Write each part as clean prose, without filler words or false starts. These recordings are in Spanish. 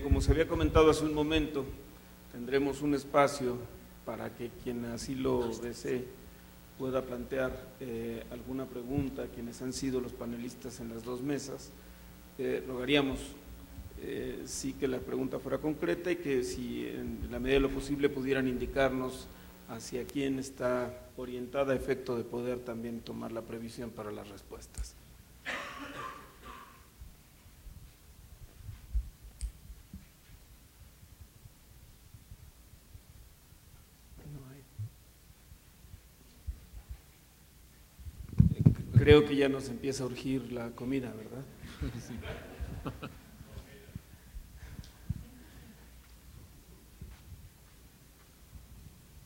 Como se había comentado hace un momento, tendremos un espacio para que quien así lo desee pueda plantear alguna pregunta a quienes han sido los panelistas en las dos mesas. Rogaríamos sí que la pregunta fuera concreta y que si en la medida de lo posible pudieran indicarnos hacia quién está orientada a efecto de poder también tomar la previsión para las respuestas. Creo que ya nos empieza a urgir la comida, ¿verdad? Sí.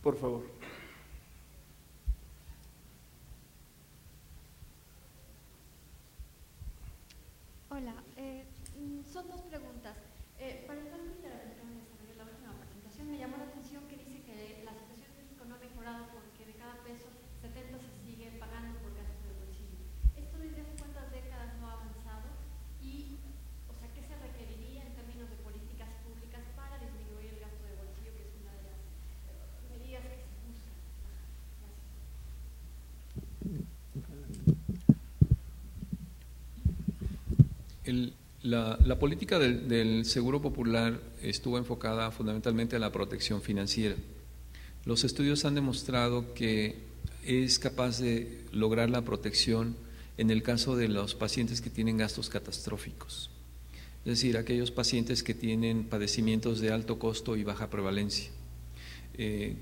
Por favor. Hola, son dos preguntas. Para el cambio de la desarrollé la última presentación, me llamó la atención que dice que la situación en México no ha mejorado porque de cada peso 70 se sigue pagando por gastos de bolsillo. ¿Esto desde hace cuántas décadas no ha avanzado? Y, o sea, ¿qué se requeriría en términos de políticas públicas para disminuir el gasto de bolsillo, que es una de las medidas que se buscan? La política del Seguro Popular estuvo enfocada fundamentalmente a la protección financiera. Los estudios han demostrado que es capaz de lograr la protección en el caso de los pacientes que tienen gastos catastróficos, es decir, aquellos pacientes que tienen padecimientos de alto costo y baja prevalencia.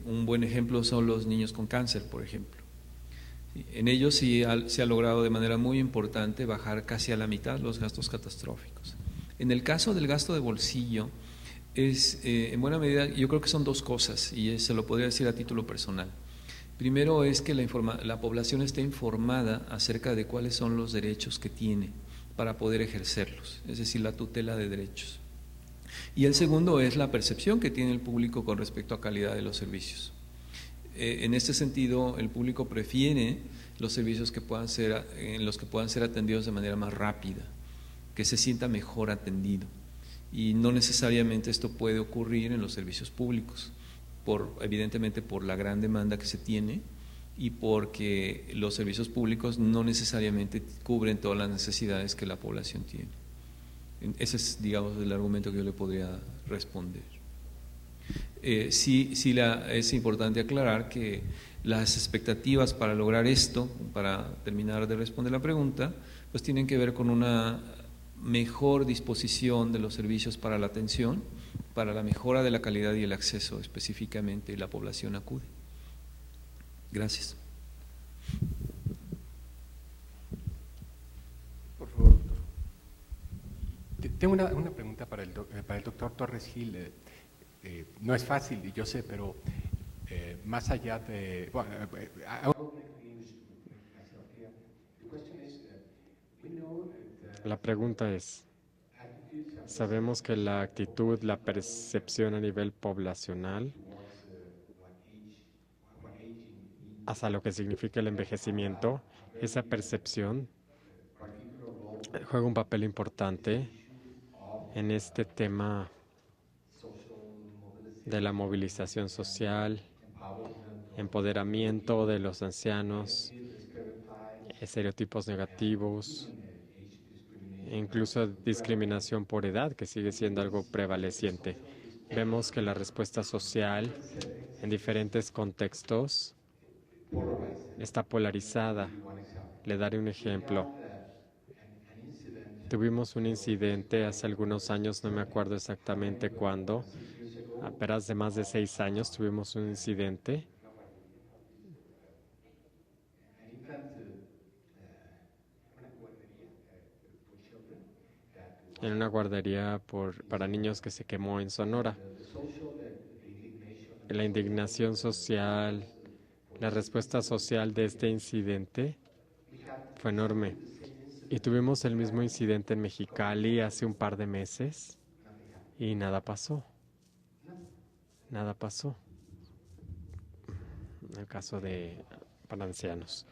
Un buen ejemplo son los niños con cáncer, por ejemplo. En ellos sí se ha logrado de manera muy importante bajar casi a la mitad los gastos catastróficos. En el caso del gasto de bolsillo, en buena medida, yo creo que son dos cosas, y se lo podría decir a título personal. Primero es que la población esté informada acerca de cuáles son los derechos que tiene para poder ejercerlos, es decir, la tutela de derechos. Y el segundo es la percepción que tiene el público con respecto a calidad de los servicios. En este sentido, el público prefiere los servicios en los que puedan ser atendidos de manera más rápida, que se sienta mejor atendido. Y no necesariamente esto puede ocurrir en los servicios públicos, evidentemente por la gran demanda que se tiene y porque los servicios públicos no necesariamente cubren todas las necesidades que la población tiene. Ese es, digamos, el argumento que yo le podría responder. Es importante aclarar que las expectativas para lograr esto, para terminar de responder la pregunta, pues tienen que ver con una mejor disposición de los servicios para la atención, para la mejora de la calidad y el acceso específicamente, y la población acude. Gracias. Por favor, doctor. Tengo una pregunta para el doctor Torres Gil. No es fácil, y yo sé, pero más allá de... Bueno, la pregunta es, sabemos que la actitud, la percepción a nivel poblacional hacia lo que significa el envejecimiento, esa percepción juega un papel importante en este tema de la movilización social, empoderamiento de los ancianos, estereotipos negativos, e incluso discriminación por edad, que sigue siendo algo prevaleciente. Vemos que la respuesta social en diferentes contextos está polarizada. Le daré un ejemplo. Tuvimos un incidente hace algunos años, no me acuerdo exactamente cuándo, apenas de más de 6 años tuvimos un incidente en una guardería para niños que se quemó en Sonora. La indignación social, la respuesta social de este incidente fue enorme. Y tuvimos el mismo incidente en Mexicali hace un par de meses y nada pasó. Nada pasó. En el caso para ancianos.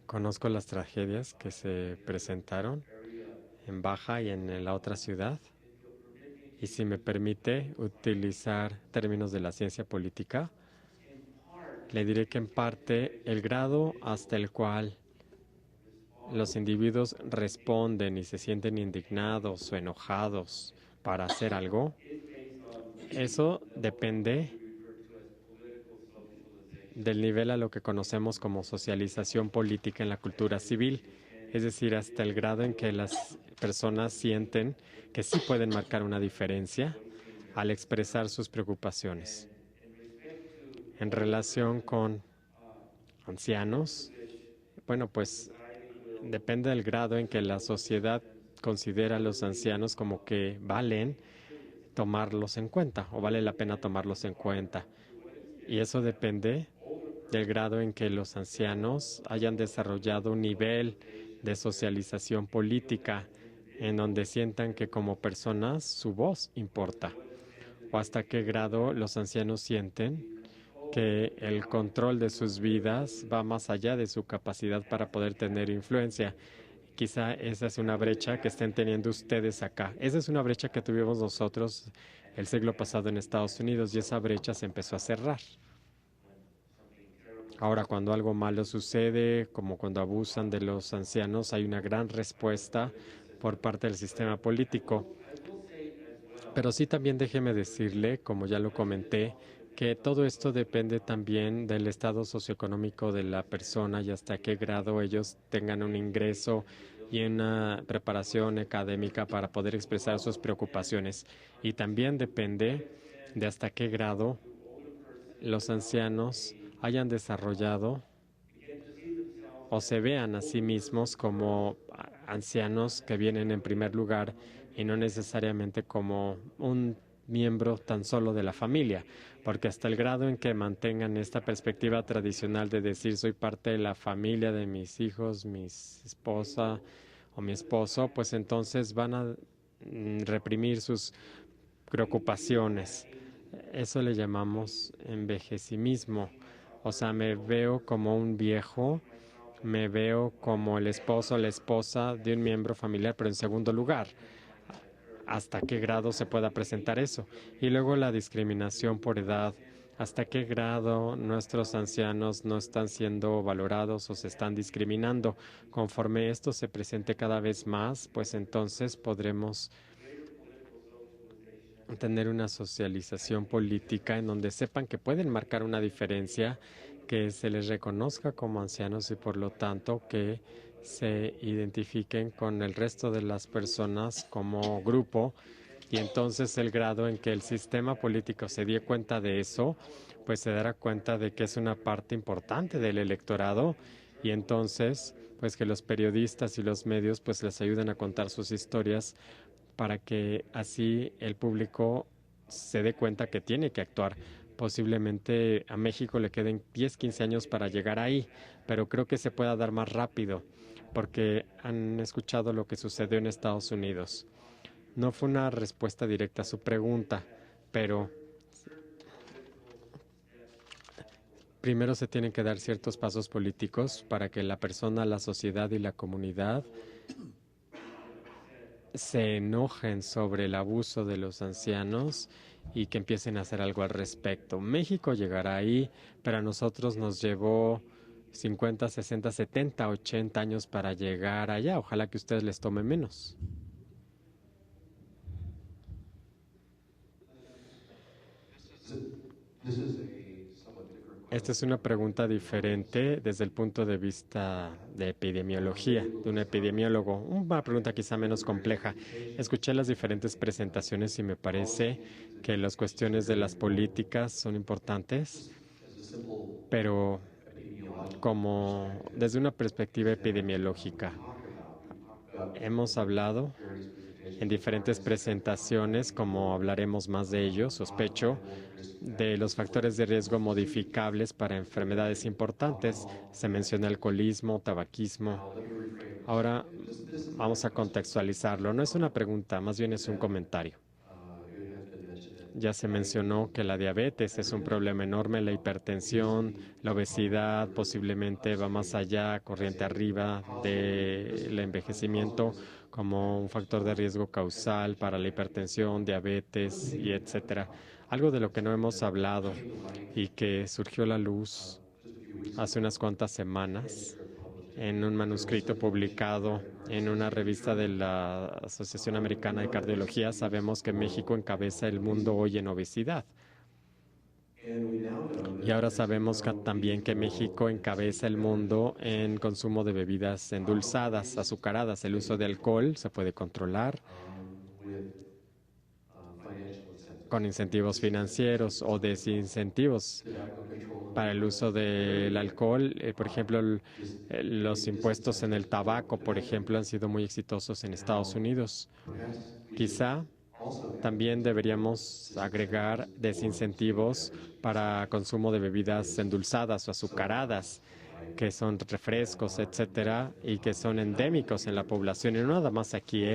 Conozco las tragedias que se presentaron en Baja y en la otra ciudad. Y si me permite utilizar términos de la ciencia política, le diré que en parte el grado hasta el cual los individuos responden y se sienten indignados o enojados para hacer algo, eso depende del nivel a lo que conocemos como socialización política en la cultura civil, es decir, hasta el grado en que las personas sienten que sí pueden marcar una diferencia al expresar sus preocupaciones. En relación con ancianos, bueno, pues depende del grado en que la sociedad considera a los ancianos como que valen tomarlos en cuenta o vale la pena tomarlos en cuenta. Y eso depende del grado en que los ancianos hayan desarrollado un nivel de socialización política en donde sientan que como personas su voz importa, o hasta qué grado los ancianos sienten que el control de sus vidas va más allá de su capacidad para poder tener influencia. Quizá esa es una brecha que estén teniendo ustedes acá. Esa es una brecha que tuvimos nosotros el siglo pasado en Estados Unidos y esa brecha se empezó a cerrar. Ahora, cuando algo malo sucede, como cuando abusan de los ancianos, hay una gran respuesta por parte del sistema político. Pero sí también déjeme decirle, como ya lo comenté, que todo esto depende también del estado socioeconómico de la persona y hasta qué grado ellos tengan un ingreso y una preparación académica para poder expresar sus preocupaciones. Y también depende de hasta qué grado los ancianos hayan desarrollado o se vean a sí mismos como ancianos que vienen en primer lugar y no necesariamente como un miembro tan solo de la familia, porque hasta el grado en que mantengan esta perspectiva tradicional de decir soy parte de la familia de mis hijos, mi esposa o mi esposo, pues entonces van a reprimir sus preocupaciones. Eso le llamamos envejecimismo. O sea, me veo como un viejo, me veo como el esposo o la esposa de un miembro familiar, pero en segundo lugar, ¿hasta qué grado se pueda presentar eso? Y luego la discriminación por edad, ¿hasta qué grado nuestros ancianos no están siendo valorados o se están discriminando? Conforme esto se presente cada vez más, pues entonces podremos tener una socialización política en donde sepan que pueden marcar una diferencia, que se les reconozca como ancianos y por lo tanto que se identifiquen con el resto de las personas como grupo. Y entonces el grado en que el sistema político se dé cuenta de eso, pues se dará cuenta de que es una parte importante del electorado y entonces pues que los periodistas y los medios pues les ayuden a contar sus historias para que así el público se dé cuenta que tiene que actuar. Posiblemente a México le queden 10, 15 años para llegar ahí, pero creo que se pueda dar más rápido, porque han escuchado lo que sucedió en Estados Unidos. No fue una respuesta directa a su pregunta, pero primero se tienen que dar ciertos pasos políticos para que la persona, la sociedad y la comunidad se enojen sobre el abuso de los ancianos y que empiecen a hacer algo al respecto. México llegará ahí, pero a nosotros nos llevó 50, 60, 70, 80 años para llegar allá. Ojalá que a ustedes les tome menos. Esta es una pregunta diferente desde el punto de vista de epidemiología, de un epidemiólogo. Una pregunta quizá menos compleja. Escuché las diferentes presentaciones y me parece que las cuestiones de las políticas son importantes, pero como desde una perspectiva epidemiológica. Hemos hablado en diferentes presentaciones, como hablaremos más de ello, sospecho, de los factores de riesgo modificables para enfermedades importantes. Se menciona alcoholismo, tabaquismo. Ahora vamos a contextualizarlo. No es una pregunta, más bien es un comentario. Ya se mencionó que la diabetes es un problema enorme, la hipertensión, la obesidad posiblemente va más allá, corriente arriba del envejecimiento. como un factor de riesgo causal para la hipertensión, diabetes y etcétera. Algo de lo que no hemos hablado y que surgió a la luz hace unas cuantas semanas en un manuscrito publicado en una revista de la Asociación Americana de Cardiología. Sabemos que México encabeza el mundo hoy en obesidad. Y ahora sabemos también que México encabeza el mundo en consumo de bebidas endulzadas, azucaradas. El uso de alcohol se puede controlar con incentivos financieros o desincentivos para el uso del alcohol. Por ejemplo, los impuestos en el tabaco, por ejemplo, han sido muy exitosos en Estados Unidos. Quizá también deberíamos agregar desincentivos para consumo de bebidas endulzadas o azucaradas, que son refrescos, etcétera, y que son endémicos en la población, y no nada más aquí,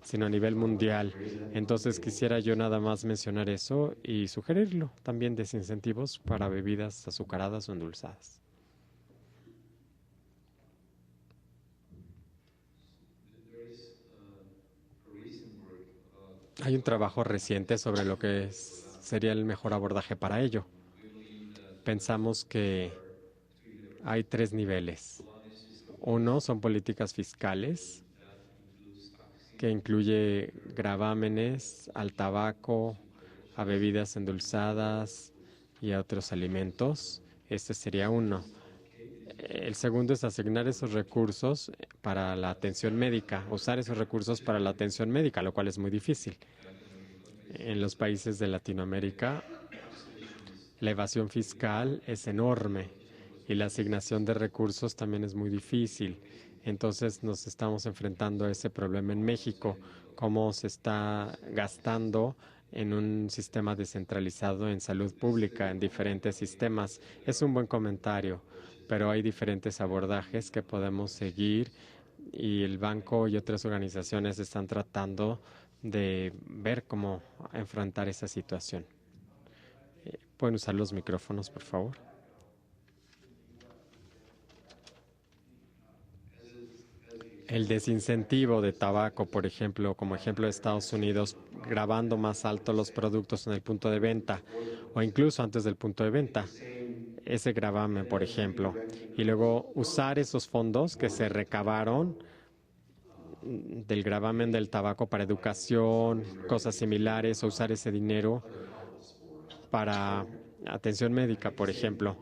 sino a nivel mundial. Entonces quisiera yo nada más mencionar eso y sugerirlo, también desincentivos para bebidas azucaradas o endulzadas. Hay un trabajo reciente sobre lo que sería el mejor abordaje para ello. Pensamos que hay 3 niveles. Uno son políticas fiscales, que incluye gravámenes al tabaco, a bebidas endulzadas y a otros alimentos. Este sería uno. El segundo es asignar esos recursos para la atención médica, usar esos recursos para la atención médica, lo cual es muy difícil. En los países de Latinoamérica, la evasión fiscal es enorme y la asignación de recursos también es muy difícil. Entonces nos estamos enfrentando a ese problema en México, cómo se está gastando en un sistema descentralizado en salud pública, en diferentes sistemas. Es un buen comentario, pero hay diferentes abordajes que podemos seguir y el banco y otras organizaciones están tratando de ver cómo enfrentar esa situación. ¿Pueden usar los micrófonos, por favor? El desincentivo de tabaco, por ejemplo, como ejemplo de Estados Unidos, grabando más alto los productos en el punto de venta o incluso antes del punto de venta, ese gravamen, por ejemplo, y luego usar esos fondos que se recabaron del gravamen del tabaco para educación, cosas similares, o usar ese dinero para atención médica, por ejemplo.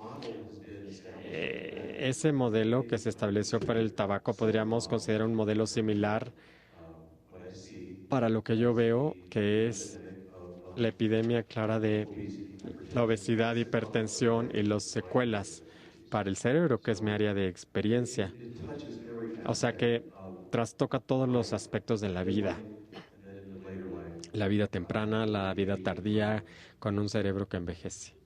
Ese modelo que se estableció para el tabaco podríamos considerar un modelo similar para lo que yo veo, que es la epidemia clara de la obesidad, hipertensión y las secuelas para el cerebro, que es mi área de experiencia. O sea que trastoca todos los aspectos de la vida temprana, la vida tardía, con un cerebro que envejece.